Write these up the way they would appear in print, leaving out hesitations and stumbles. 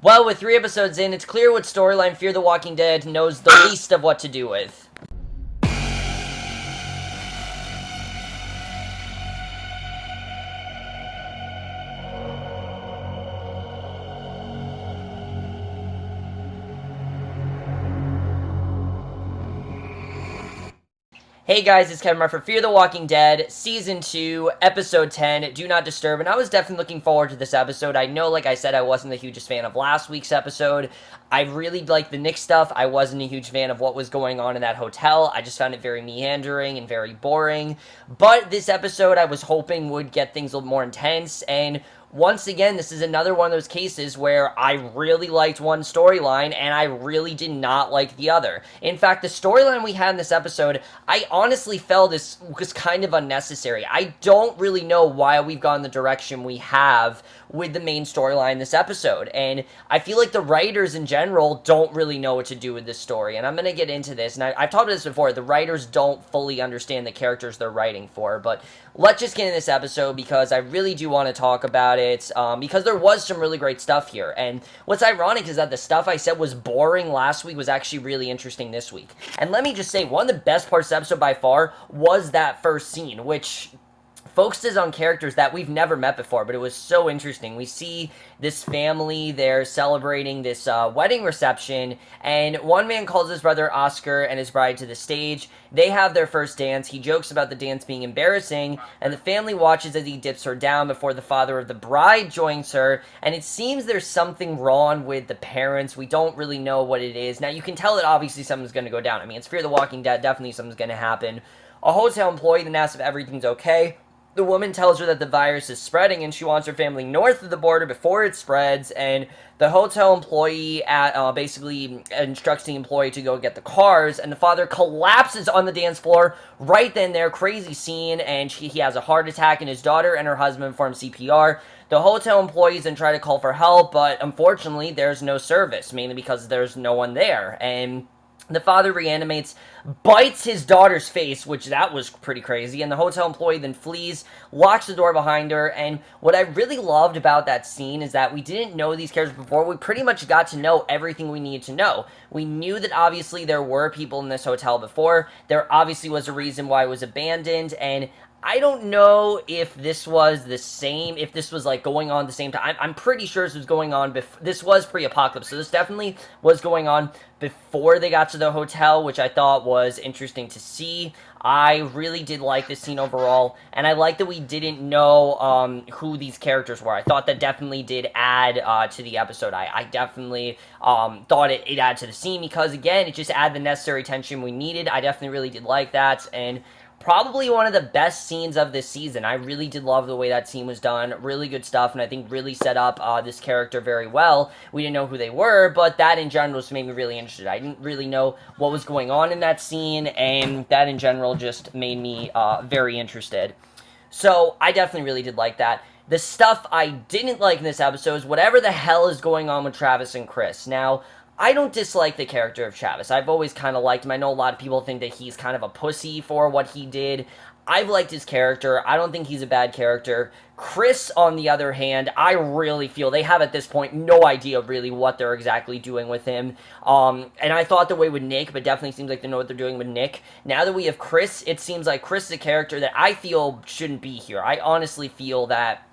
Well, with 3 episodes in, it's clear what storyline Fear the Walking Dead knows the least of what to do with. Hey guys, it's Kevin for Fear the Walking Dead, Season 2, Episode 10, Do Not Disturb, and I was definitely looking forward to this episode. I know, like I said, I wasn't the hugest fan of last week's episode. I really liked the Nick stuff. I wasn't a huge fan of what was going on in that hotel. I just found it very meandering and very boring. But this episode, I was hoping would get things a little more intense, and once again, this is another one of those cases where I really liked one storyline and I really did not like the other. In fact, the storyline we had in this episode, I honestly felt this was kind of unnecessary. I don't really know why we've gone the direction we have with the main storyline in this episode, and I feel like the writers in general don't really know what to do with this story, and I'm going to get into this, and I've talked about this before. The writers don't fully understand the characters they're writing for, but let's just get into this episode because I really do want to talk about it, because there was some really great stuff here, and what's ironic is that the stuff I said was boring last week was actually really interesting this week. And let me just say, one of the best parts of the episode by far was that first scene, which focuses on characters that we've never met before, but it was so interesting. We see this family, they're celebrating this wedding reception, and one man calls his brother Oscar and his bride to the stage. They have their first dance. He jokes about the dance being embarrassing, and the family watches as he dips her down before the father of the bride joins her, and it seems there's something wrong with the parents. We don't really know what it is. Now, you can tell that obviously something's going to go down. I mean, it's Fear the Walking Dead. Definitely something's going to happen. A hotel employee then asks if everything's okay. The woman tells her that the virus is spreading and she wants her family north of the border before it spreads, and the hotel employee basically instructs the employee to go get the cars, and the father collapses on the dance floor right then there. Crazy scene, and he has a heart attack, and his daughter and her husband perform CPR. The hotel employees then try to call for help, but unfortunately there's no service, mainly because there's no one there, and the father reanimates, bites his daughter's face, which that was pretty crazy, and the hotel employee then flees, locks the door behind her, and what I really loved about that scene is that we didn't know these characters before. We pretty much got to know everything we needed to know. We knew that obviously there were people in this hotel before. There obviously was a reason why it was abandoned, and I don't know if this was the same, if this was like going on at the same time. I'm pretty sure this was going on this was pre-apocalypse, so this definitely was going on before they got to the hotel, which I thought was interesting to see. I really did like this scene overall, and I like that we didn't know who these characters were. I thought that definitely did add to the episode. I definitely thought it added to the scene because, again, it just added the necessary tension we needed. I definitely really did like that, and probably one of the best scenes of this season. I really did love the way that scene was done. Really good stuff, and I think really set up this character very well. We didn't know who they were, but that in general just made me really interested. I didn't really know what was going on in that scene, and that in general just made me very interested. So I definitely really did like that. The stuff I didn't like in this episode is whatever the hell is going on with Travis and Chris. Now, I don't dislike the character of Travis. I've always kind of liked him. I know a lot of people think that he's kind of a pussy for what he did. I've liked his character. I don't think he's a bad character. Chris, on the other hand, I really feel they have at this point no idea really what they're exactly doing with him. And I thought the way with Nick, but definitely seems like they know what they're doing with Nick. Now that we have Chris, it seems like Chris is a character that I feel shouldn't be here. I honestly feel that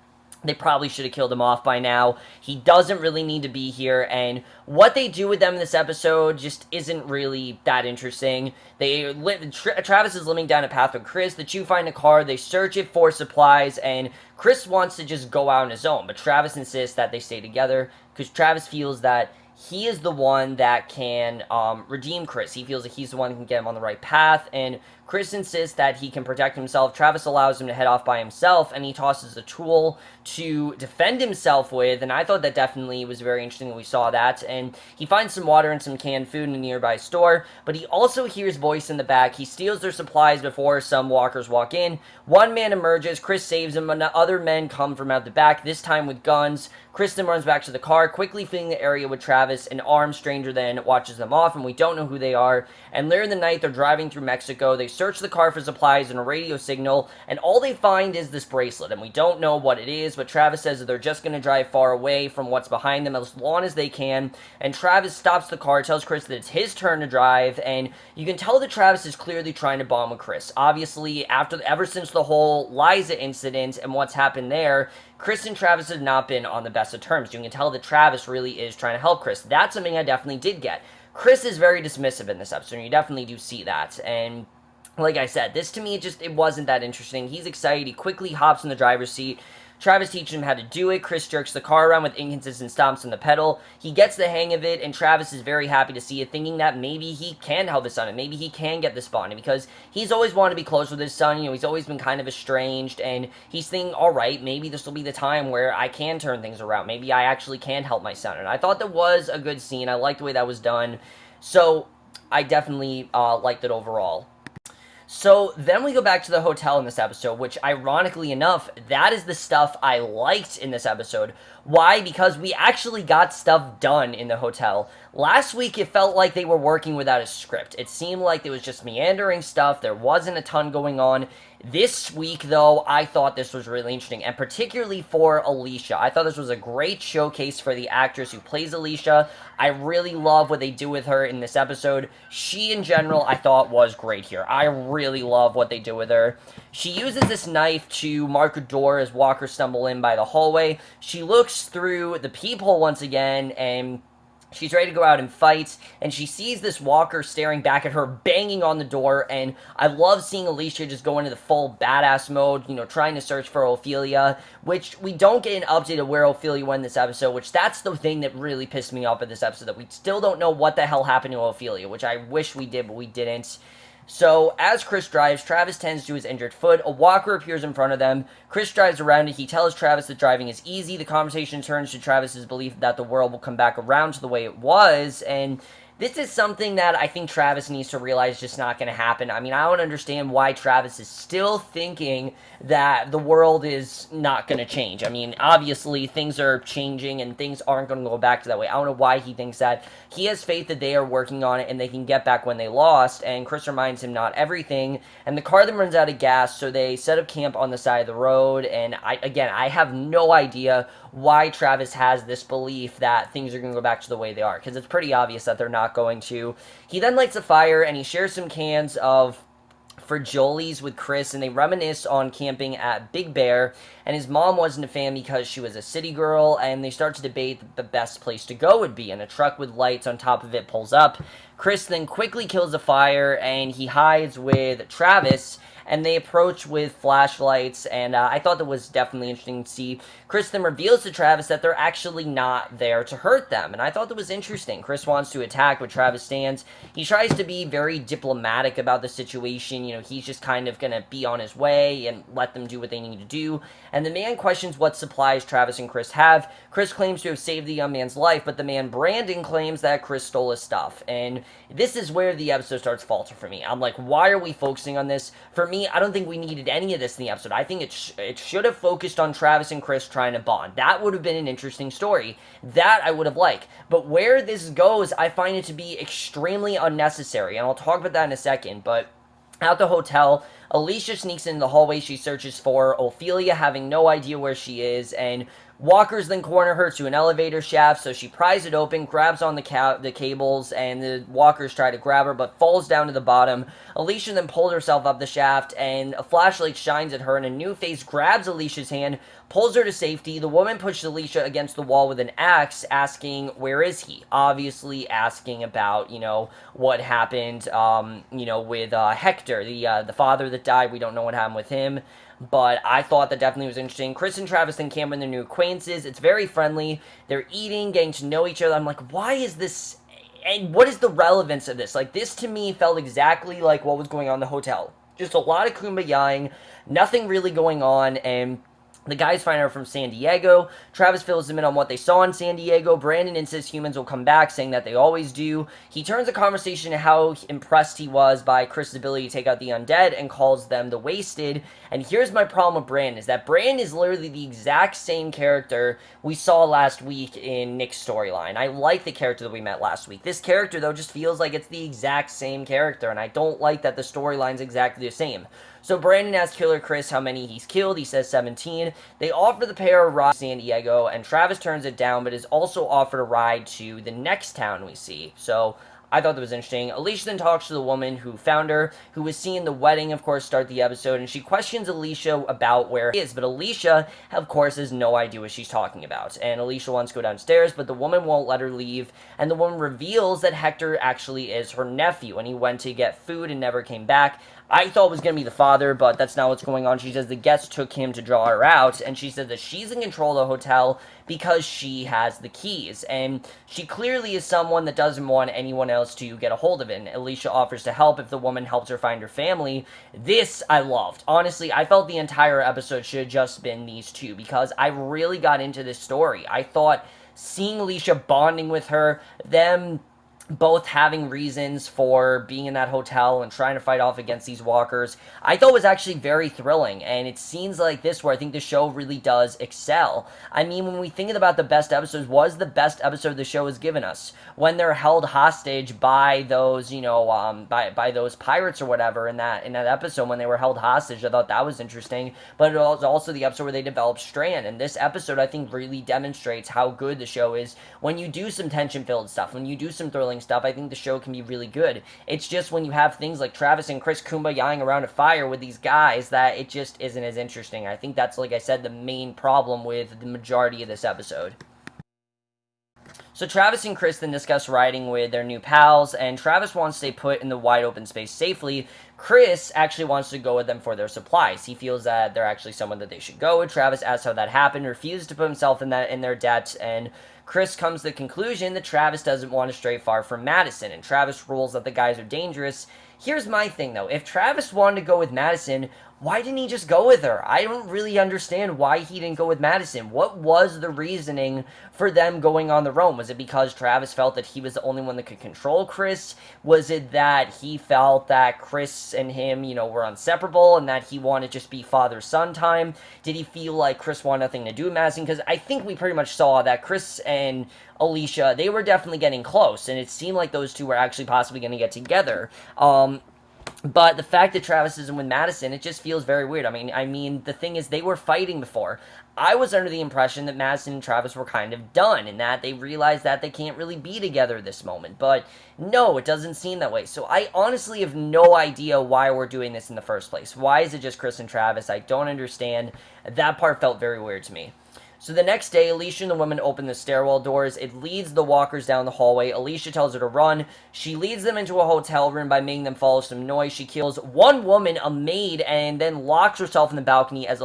they probably should have killed him off by now. He doesn't really need to be here, and what they do with them in this episode just isn't really that interesting. Travis is living down a path with Chris. The two find a car, they search it for supplies, and Chris wants to just go out on his own, but Travis insists that they stay together, because Travis feels that he is the one that can redeem Chris. He feels that he's the one who can get him on the right path, and Chris insists that he can protect himself. Travis allows him to head off by himself, and he tosses a tool to defend himself with, and I thought that definitely was very interesting when we saw that, and he finds some water and some canned food in a nearby store, but he also hears voice in the back. He steals their supplies before some walkers walk in. One man emerges, Chris saves him, and other men come from out the back, this time with guns. Chris then runs back to the car, quickly fleeing the area with Travis. An armed stranger then watches them off, and we don't know who they are, and later in the night, they're driving through Mexico. They search the car for supplies and a radio signal, and all they find is this bracelet, and we don't know what it is, but Travis says that they're just going to drive far away from what's behind them as long as they can, and Travis stops the car, tells Chris that it's his turn to drive, and you can tell that Travis is clearly trying to bond with Chris. Obviously, ever since the whole Liza incident and what's happened there, Chris and Travis have not been on the best of terms. You can tell that Travis really is trying to help Chris. That's something I definitely did get. Chris is very dismissive in this episode, and you definitely do see that, and like I said, this to me, it wasn't that interesting. He's excited, he quickly hops in the driver's seat. Travis teaches him how to do it. Chris jerks the car around with inconsistent stomps on the pedal. He gets the hang of it, and Travis is very happy to see it, thinking that maybe he can help his son, and maybe he can get this bonding, because he's always wanted to be close with his son. He's always been kind of estranged, and he's thinking, alright, maybe this will be the time where I can turn things around. Maybe I actually can help my son, and I thought that was a good scene. I liked the way that was done, so I definitely liked it overall. So then we go back to the hotel in this episode, which ironically enough, that is the stuff I liked in this episode. Why? Because we actually got stuff done in the hotel. Last week, it felt like they were working without a script. It seemed like there was just meandering stuff. There wasn't a ton going on. This week, though, I thought this was really interesting, and particularly for Alycia. I thought this was a great showcase for the actress who plays Alycia. I really love what they do with her in this episode. She, in general, I thought was great here. I really love what they do with her. She uses this knife to mark a door as walkers stumble in by the hallway. She looks through the peephole once again, and she's ready to go out and fight, and she sees this walker staring back at her, banging on the door, and I love seeing Alycia just go into the full badass mode, trying to search for Ophelia, which we don't get an update of where Ophelia went in this episode, which that's the thing that really pissed me off at this episode, that we still don't know what the hell happened to Ophelia, which I wish we did, but we didn't. So, as Chris drives, Travis tends to his injured foot. A walker appears in front of them. Chris drives around it. He tells Travis that driving is easy. The conversation turns to Travis's belief that the world will come back around to the way it was, and this is something that I think Travis needs to realize is just not going to happen. I mean, I don't understand why Travis is still thinking that the world is not going to change. I mean, obviously, things are changing and things aren't going to go back to that way. I don't know why he thinks that. He has faith that they are working on it and they can get back when they lost, and Chris reminds him not everything, and the car then runs out of gas, so they set up camp on the side of the road, and I have no idea why Travis has this belief that things are going to go back to the way they are, because it's pretty obvious that they're not going to. He then lights a fire, and he shares some cans of Fragiolis with Chris, and they reminisce on camping at Big Bear, and his mom wasn't a fan because she was a city girl, and they start to debate the best place to go would be, and a truck with lights on top of it pulls up. Chris then quickly kills the fire, and he hides with Travis, and they approach with flashlights, and I thought that was definitely interesting to see. Chris then reveals to Travis that they're actually not there to hurt them, and I thought that was interesting. Chris wants to attack, but Travis stands. He tries to be very diplomatic about the situation. He's just kind of going to be on his way and let them do what they need to do, and the man questions what supplies Travis and Chris have. Chris claims to have saved the young man's life, but the man Brandon claims that Chris stole his stuff, and this is where the episode starts faltering for me. I'm like, why are we focusing on this? For me, I don't think we needed any of this in the episode. I think it should have focused on Travis and Chris trying to bond. That would have been an interesting story. That I would have liked. But where this goes, I find it to be extremely unnecessary, and I'll talk about that in a second, but at the hotel, Alycia sneaks into the hallway. She searches for Ophelia, having no idea where she is, and walkers then corner her to an elevator shaft, so she pries it open, grabs on the cables, and the walkers try to grab her, but falls down to the bottom. Alycia then pulls herself up the shaft, and a flashlight shines at her, and a new face grabs Alicia's hand, pulls her to safety. The woman pushes Alycia against the wall with an axe, asking, where is he? Obviously asking about, what happened, with Hector, the father that died. We don't know what happened with him. But I thought that definitely was interesting. Chris and Travis then camp with their new acquaintances. It's very friendly. They're eating, getting to know each other. I'm like, why is this, and what is the relevance of this? Like, this to me felt exactly like what was going on in the hotel. Just a lot of kumbayaing, nothing really going on, and The guys find out from San Diego. Travis fills them in on what they saw in San Diego. Brandon insists humans will come back, saying that they always do. He turns the conversation to how impressed he was by Chris' ability to take out the undead and calls them the Wasted. And here's my problem with Brandon, is that Brandon is literally the exact same character we saw last week in Nick's storyline. I like the character that we met last week. This character, though, just feels like it's the exact same character, and I don't like that the storyline's exactly the same. So Brandon asks Killer Chris how many he's killed. He says 17. They offer the pair a ride to San Diego, and Travis turns it down, but is also offered a ride to the next town we see. So I thought that was interesting. Alycia then talks to the woman who found her, who was seeing the wedding, of course, start the episode, and she questions Alycia about where he is, but Alycia, of course, has no idea what she's talking about, and Alycia wants to go downstairs, but the woman won't let her leave, and the woman reveals that Hector actually is her nephew, and he went to get food and never came back. I thought it was going to be the father, but that's not what's going on. She says the guests took him to draw her out, and she says that she's in control of the hotel because she has the keys, and she clearly is someone that doesn't want anyone else to get a hold of it, and Alycia offers to help if the woman helps her find her family. This I loved. Honestly, I felt the entire episode should have just been these two, because I really got into this story. I thought seeing Alycia bonding with her, them both having reasons for being in that hotel and trying to fight off against these walkers, I thought was actually very thrilling, and it's scenes like this where I think the show really does excel. I mean, when we think about the best episodes, what is the best episode the show has given us? When they're held hostage by those, by those pirates or whatever in that episode when they were held hostage. I thought that was interesting, but it was also the episode where they developed Strand, and this episode I think really demonstrates how good the show is when you do some tension-filled stuff, when you do some thrilling stuff. I think the show can be really good. It's just when you have things like Travis and Chris kumbayaing around a fire with these guys that it just isn't as interesting. I think that's, like I said, the main problem with the majority of this episode. So Travis and Chris then discuss riding with their new pals, and Travis wants to stay put in the wide open space safely. Chris actually wants to go with them for their supplies. He feels that they're actually someone that they should go with. Travis asks how that happened, refuses to put himself in their debt, and Chris comes to the conclusion that Travis doesn't want to stray far from Madison, and Travis rules that the guys are dangerous. Here's my thing, though. If Travis wanted to go with Madison, why didn't he just go with her? I don't really understand why he didn't go with Madison. What was the reasoning for them going on their own? Was it because Travis felt that he was the only one that could control Chris? Was it that he felt that Chris and him, were inseparable and that he wanted to just be father-son time? Did he feel like Chris wanted nothing to do with Madison? Because I think we pretty much saw that Chris and Alycia, they were definitely getting close, and it seemed like those two were actually possibly going to get together. But the fact that Travis isn't with Madison, it just feels very weird. I mean, the thing is, they were fighting before. I was under the impression that Madison and Travis were kind of done, and that they realized that they can't really be together at this moment. But no, it doesn't seem that way. So I honestly have no idea why we're doing this in the first place. Why is it just Chris and Travis? I don't understand. That part felt very weird to me. So the next day, Alycia and the women open the stairwell doors. It leads the walkers down the hallway. Alycia tells her to run. She leads them into a hotel room by making them follow some noise. She kills one woman, a maid, and then locks herself in the balcony as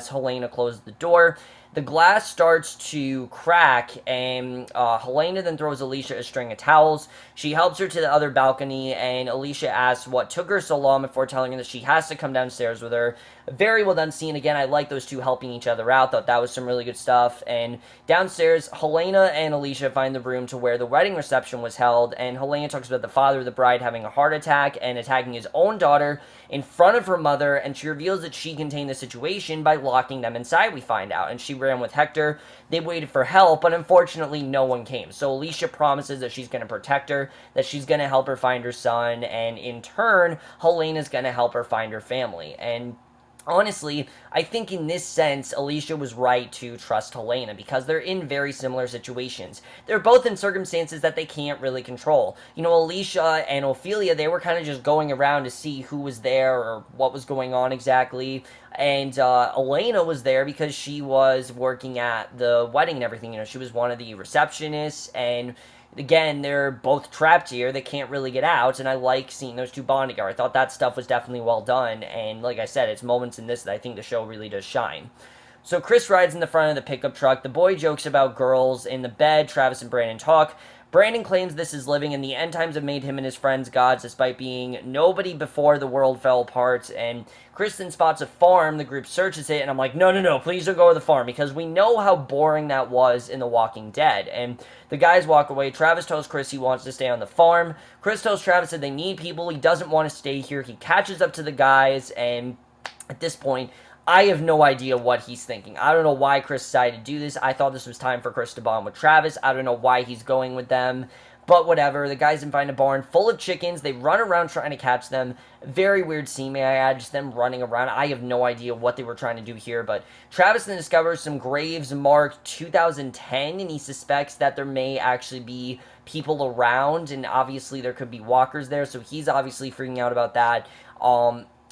Helena closes the door. The glass starts to crack, and Helena then throws Alycia a string of towels. She helps her to the other balcony, and Alycia asks what took her so long before telling her that she has to come downstairs with her. Very well done scene. Again, I like those two helping each other out. Thought that was some really good stuff. And downstairs, Helena and Alycia find the room to where the wedding reception was held, and Helena talks about the father of the bride having a heart attack and attacking his own daughter in front of her mother, and she reveals that she contained the situation by locking them inside, we find out, and she ran with Hector. They waited for help, but unfortunately no one came. So Alycia promises that she's going to protect her, that she's going to help her find her son, and in turn, Helena's going to help her find her family. And honestly, I think in this sense, Alycia was right to trust Helena, because they're in very similar situations. They're both in circumstances that they can't really control. Alycia and Ophelia, they were kind of just going around to see who was there or what was going on exactly. And Helena was there because she was working at the wedding and everything. She was one of the receptionists, and again, they're both trapped here. They can't really get out, and I like seeing those two bond together. I thought that stuff was definitely well done, and like I said, it's moments in this that I think the show really does shine. So Chris rides in the front of the pickup truck. The boy jokes about girls in the bed. Travis and Brandon talk. Brandon claims this is living, and the end times have made him and his friends gods despite being nobody before the world fell apart. And Kristen spots a farm, the group searches it, and I'm like, no, please don't go to the farm, because we know how boring that was in The Walking Dead. And the guys walk away. Travis tells Chris he wants to stay on the farm. Chris tells Travis that they need people. He doesn't want to stay here. He catches up to the guys, and at this point, I have no idea what he's thinking. I don't know why Chris decided to do this. I thought this was time for Chris to bond with Travis. I don't know why he's going with them. But whatever, the guys find a barn full of chickens. They run around trying to catch them. Very weird scene, may I add, just them running around. I have no idea what they were trying to do here, but Travis then discovers some graves marked 2010, and he suspects that there may actually be people around, and obviously there could be walkers there, so he's obviously freaking out about that.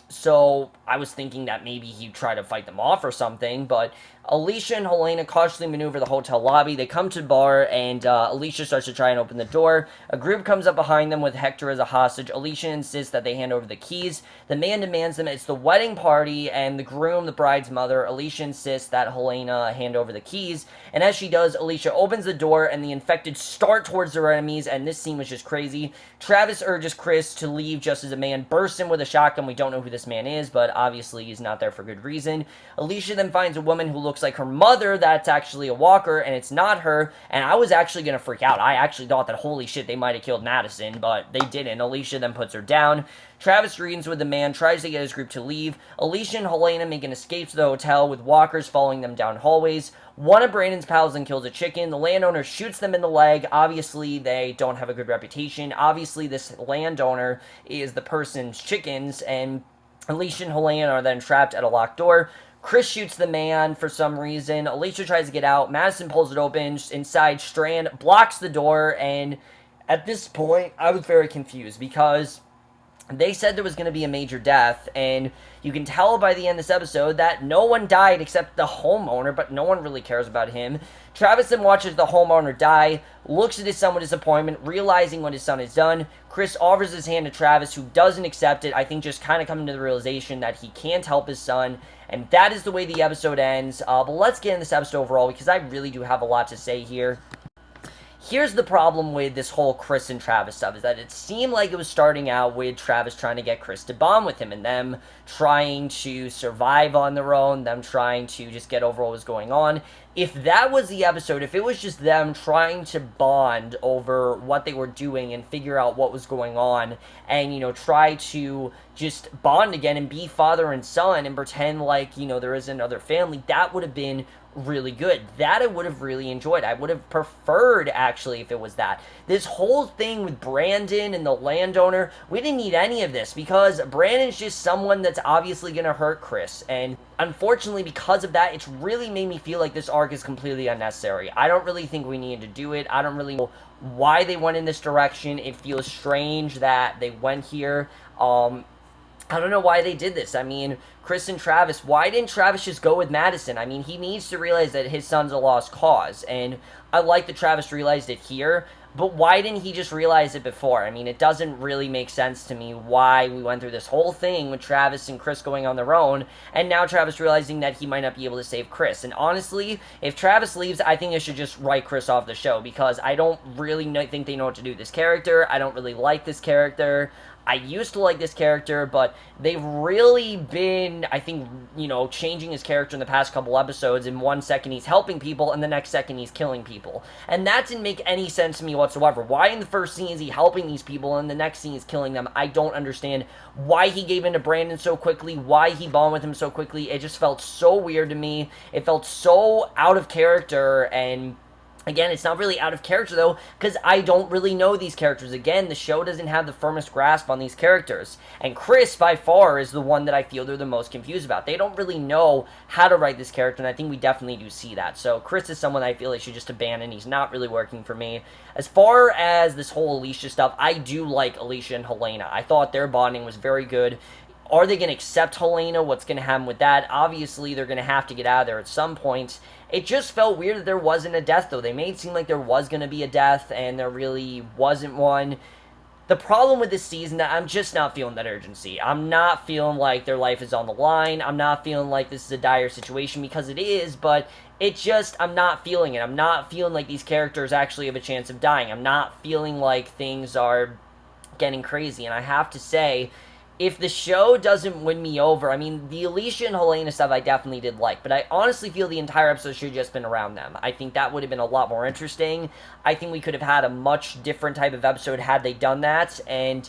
So I was thinking that maybe he'd try to fight them off or something, but Alycia and Helena cautiously maneuver the hotel lobby. They come to the bar, and Alycia starts to try and open the door. A group comes up behind them with Hector as a hostage. Alycia insists that they hand over the keys. The man demands them. It's the wedding party, and the groom, the bride's mother. Alycia insists that Helena hand over the keys, and as she does, Alycia opens the door, and the infected start towards their enemies, and this scene was just crazy. Travis urges Chris to leave just as a man bursts in with a shotgun. We don't know who this man is, but obviously he's not there for good reason. Alycia then finds a woman who looks like her mother that's actually a walker, and it's not her, and I was actually going to freak out. I actually thought that, holy shit, they might have killed Madison, but they didn't. Alycia then puts her down. Travis reasons with the man, tries to get his group to leave. Alycia and Helena make an escape to the hotel, with walkers following them down hallways. One of Brandon's pals then kills a chicken. The landowner shoots them in the leg. Obviously, they don't have a good reputation. Obviously, this landowner is the person's chickens, and Alycia and Helena are then trapped at a locked door. Chris shoots the man for some reason. Alycia tries to get out. Madison pulls it open. Inside, Strand blocks the door, and at this point, I was very confused because they said there was going to be a major death, and you can tell by the end of this episode that no one died except the homeowner, but no one really cares about him. Travis then watches the homeowner die, looks at his son with disappointment, realizing what his son has done. Chris offers his hand to Travis, who doesn't accept it, I think just kind of coming to the realization that he can't help his son, and that is the way the episode ends. But let's get in this episode overall, because I really do have a lot to say here. Here's the problem with this whole Chris and Travis stuff, is that it seemed like it was starting out with Travis trying to get Chris to bond with him, and them trying to survive on their own, them trying to just get over what was going on. If that was the episode, if it was just them trying to bond over what they were doing and figure out what was going on, and, you know, try to just bond again and be father and son and pretend like, you know, there is another family, that would have been really good. That I would have really enjoyed. I would have preferred, actually, if it was that. This whole thing with Brandon and the landowner, we didn't need any of this, because Brandon's just someone that's obviously going to hurt Chris, and unfortunately, because of that, it's really made me feel like this arc is completely unnecessary. I don't really think we needed to do it. I don't really know why they went in this direction. It feels strange that they went here. I don't know why they did this. I mean, Chris and Travis, why didn't Travis just go with Madison? I mean, he needs to realize that his son's a lost cause, and I like that Travis realized it here, but why didn't he just realize it before? I mean, it doesn't really make sense to me why we went through this whole thing with Travis and Chris going on their own, and now Travis realizing that he might not be able to save Chris. And honestly, if Travis leaves, I think they should just write Chris off the show, because I don't really think they know what to do with this character. I don't really like this character. I used to like this character, but they've really been, I think, you know, changing his character in the past couple episodes. In 1 second he's helping people, and the next second he's killing people. And that didn't make any sense to me whatsoever. Why in the first scene is he helping these people, and the next scene he's killing them? I don't understand why he gave in to Brandon so quickly, why he bonded with him so quickly. It just felt so weird to me. It felt so out of character, and again, it's not really out of character, though, because I don't really know these characters. Again, the show doesn't have the firmest grasp on these characters. And Chris, by far, is the one that I feel they're the most confused about. They don't really know how to write this character, and I think we definitely do see that. So Chris is someone I feel they should just abandon. He's not really working for me. As far as this whole Alycia stuff, I do like Alycia and Helena. I thought their bonding was very good. Are they going to accept Helena? What's going to happen with that? Obviously, they're going to have to get out of there at some point. It just felt weird that there wasn't a death, though. They made it seem like there was going to be a death, and there really wasn't one. The problem with this season, that I'm just not feeling that urgency. I'm not feeling like their life is on the line. I'm not feeling like this is a dire situation, because it is, but it just, I'm not feeling it. I'm not feeling like these characters actually have a chance of dying. I'm not feeling like things are getting crazy. And I have to say, if the show doesn't win me over, I mean, the Alycia and Helena stuff I definitely did like, but I honestly feel the entire episode should have just been around them. I think that would have been a lot more interesting. I think we could have had a much different type of episode had they done that, and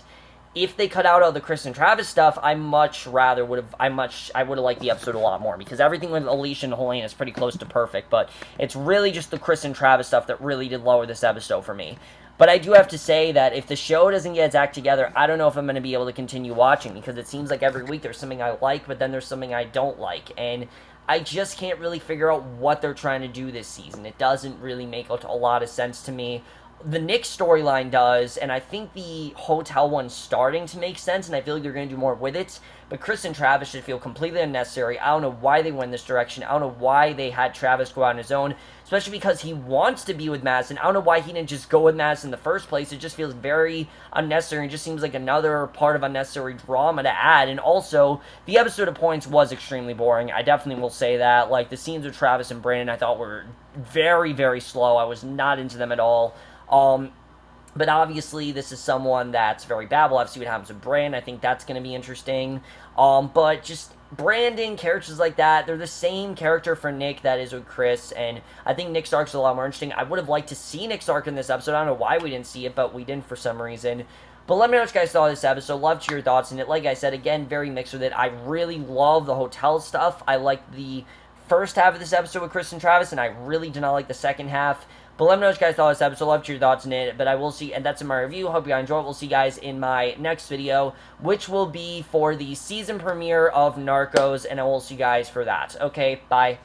if they cut out all the Chris and Travis stuff, I would have liked the episode a lot more, because everything with Alycia and Helena is pretty close to perfect, but it's really just the Chris and Travis stuff that really did lower this episode for me. But I do have to say that if the show doesn't get its act together, I don't know if I'm going to be able to continue watching, because it seems like every week there's something I like, but then there's something I don't like, and I just can't really figure out what they're trying to do this season. It doesn't really make a lot of sense to me. The Nick storyline does, and I think the hotel one's starting to make sense, and I feel like they're going to do more with it, but Chris and Travis should feel completely unnecessary. I don't know why they went this direction. I don't know why they had Travis go out on his own, especially because he wants to be with Madison. I don't know why he didn't just go with Madison in the first place. It just feels very unnecessary. It just seems like another part of unnecessary drama to add, and also, the episode of points was extremely boring. I definitely will say that. Like, the scenes with Travis and Brandon I thought were very, very slow. I was not into them at all. But obviously, this is someone that's very bad. We'll have to see what happens with Brandon. I think that's going to be interesting. But just Brandon, characters like that, they're the same character for Nick that is with Chris, and I think Nick's arc's a lot more interesting. I would have liked to see Nick's arc in this episode. I don't know why we didn't see it, but we didn't for some reason. But let me know what you guys thought of this episode. Love to hear your thoughts on it. Like I said, again, very mixed with it. I really love the hotel stuff. I like the first half of this episode with Chris and Travis, and I really did not like the second half. But let me know what you guys thought of this episode. Love to hear your thoughts on it. But I will see, and that's in my review. Hope you guys enjoy it. We'll see you guys in my next video, which will be for the season premiere of Narcos, and I will see you guys for that. Okay, bye.